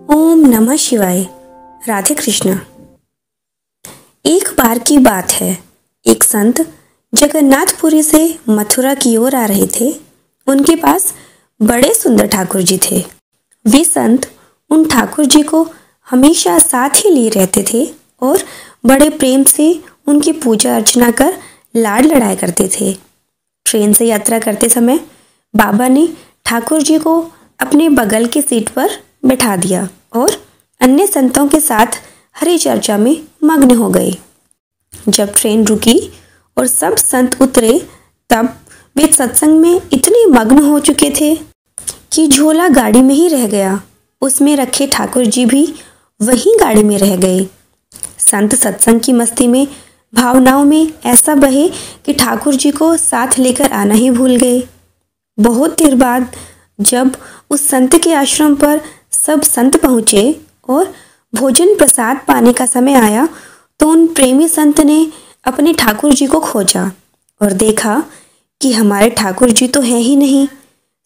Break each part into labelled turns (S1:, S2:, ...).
S1: ओम नमः शिवाय। राधे कृष्णा। एक बार की बात है, एक संत जगन्नाथपुरी से मथुरा की ओर आ रहे थे। उनके पास बड़े सुंदर ठाकुर जी थे। वे संत उन ठाकुर जी को हमेशा साथ ही लिए रहते थे और बड़े प्रेम से उनकी पूजा अर्चना कर लाड लड़ाया करते थे। ट्रेन से यात्रा करते समय बाबा ने ठाकुर जी को अपने बगल की सीट पर बैठा दिया और अन्य संतों के साथ हरि चर्चा में मग्न हो गए। जब ट्रेन रुकी और सब संत उतरे, तब वे सत्संग में इतने मग्न हो चुके थे कि झोला गाड़ी में ही रह गया। उसमें रखे ठाकुर जी भी वहीं गाड़ी में रह गए। संत सत्संग की मस्ती में, भावनाओं में ऐसा बहे कि ठाकुर जी को साथ लेकर आना ही भूल गए। बहुत देर बाद जब उस संत के आश्रम पर सब संत पहुँचे और भोजन प्रसाद पाने का समय आया, तो उन प्रेमी संत ने अपने ठाकुर जी को खोजा और देखा कि हमारे ठाकुर जी तो हैं ही नहीं।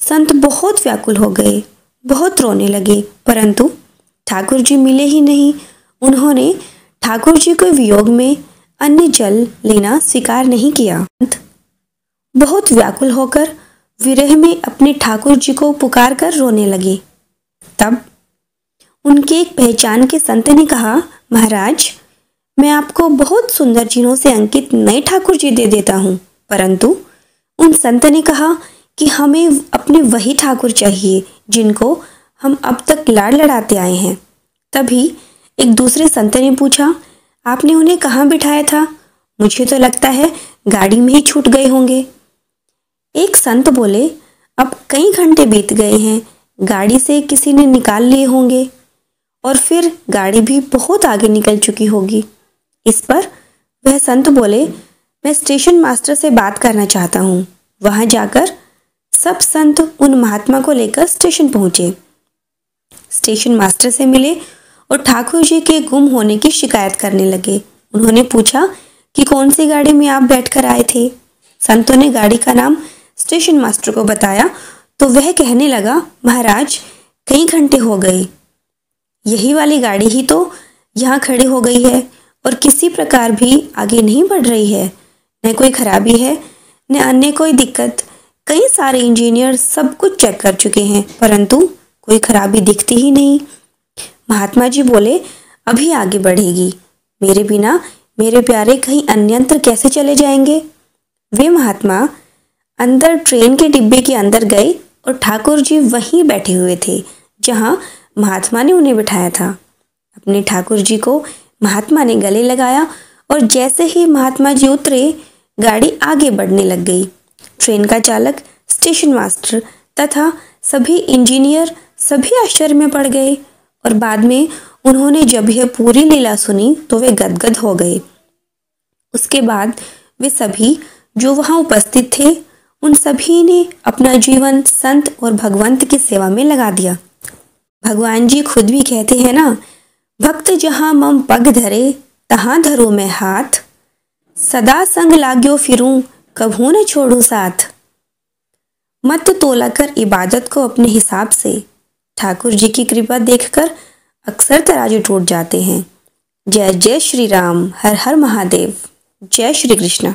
S1: संत बहुत व्याकुल हो गए, बहुत रोने लगे, परंतु ठाकुर जी मिले ही नहीं। उन्होंने ठाकुर जी के वियोग में अन्न जल लेना स्वीकार नहीं किया। बहुत व्याकुल होकर विरह में अपने ठाकुर जी को पुकार कर रोने लगे। तब उनके एक पहचान के संत ने कहा, महाराज, मैं आपको बहुत सुंदर चिन्हों से अंकित नए ठाकुर जी दे देता हूँ। परंतु उन संत ने कहा कि हमें अपने वही ठाकुर चाहिए जिनको हम अब तक लाड लड़ाते आए हैं। तभी एक दूसरे संत ने पूछा, आपने उन्हें कहाँ बिठाया था? मुझे तो लगता है गाड़ी में ही छूट गए होंगे। एक संत बोले, अब कई घंटे बीत गए हैं, गाड़ी से किसी ने निकाल लिए होंगे और फिर गाड़ी भी बहुत आगे निकल चुकी होगी। इस पर वह संत बोले, मैं स्टेशन मास्टर से बात करना चाहता हूँ। वहां जाकर सब संत उन महात्मा को लेकर स्टेशन पहुंचे। स्टेशन मास्टर से मिले और ठाकुर जी के गुम होने की शिकायत करने लगे। उन्होंने पूछा कि कौन सी गाड़ी में आप बैठकर आए थे। संतों ने गाड़ी का नाम स्टेशन मास्टर को बताया तो वह कहने लगा, महाराज, कई घंटे हो गए, यही वाली गाड़ी ही तो यहाँ खड़ी हो गई है और किसी प्रकार भी आगे नहीं बढ़ रही है। न कोई खराबी है न अन्य कोई दिक्कत। कई सारे इंजीनियर सब कुछ चेक कर चुके हैं, परंतु कोई खराबी दिखती ही नहीं। महात्मा जी बोले, अभी आगे बढ़ेगी। मेरे बिना मेरे प्यारे कहीं अन्यंत्र कैसे चले जाएंगे। वे महात्मा अंदर ट्रेन के डिब्बे के अंदर गए और ठाकुर जी वहीं बैठे हुए थे जहां महात्मा ने उन्हें बिठाया था। अपने ठाकुर जी को महात्मा ने गले लगाया और जैसे ही महात्मा जी उतरे, गाड़ी आगे बढ़ने लग गई। ट्रेन का चालक, स्टेशन मास्टर तथा सभी इंजीनियर सभी आश्चर्य में पड़ गए और बाद में उन्होंने जब यह पूरी लीला सुनी तो वे गदगद हो गए। उसके बाद वे सभी जो वहां उपस्थित थे, उन सभी ने अपना जीवन संत और भगवंत की सेवा में लगा दिया। भगवान जी खुद भी कहते हैं ना, भक्त जहां मम पग धरे तहां धरो मैं हाथ, सदा संग लाग्यो फिरूं कभू न छोड़ू साथ। मत तोला कर इबादत को अपने हिसाब से, ठाकुर जी की कृपा देखकर अक्सर तराजू टूट जाते हैं। जय जय श्री राम, हर हर महादेव, जय श्री कृष्ण।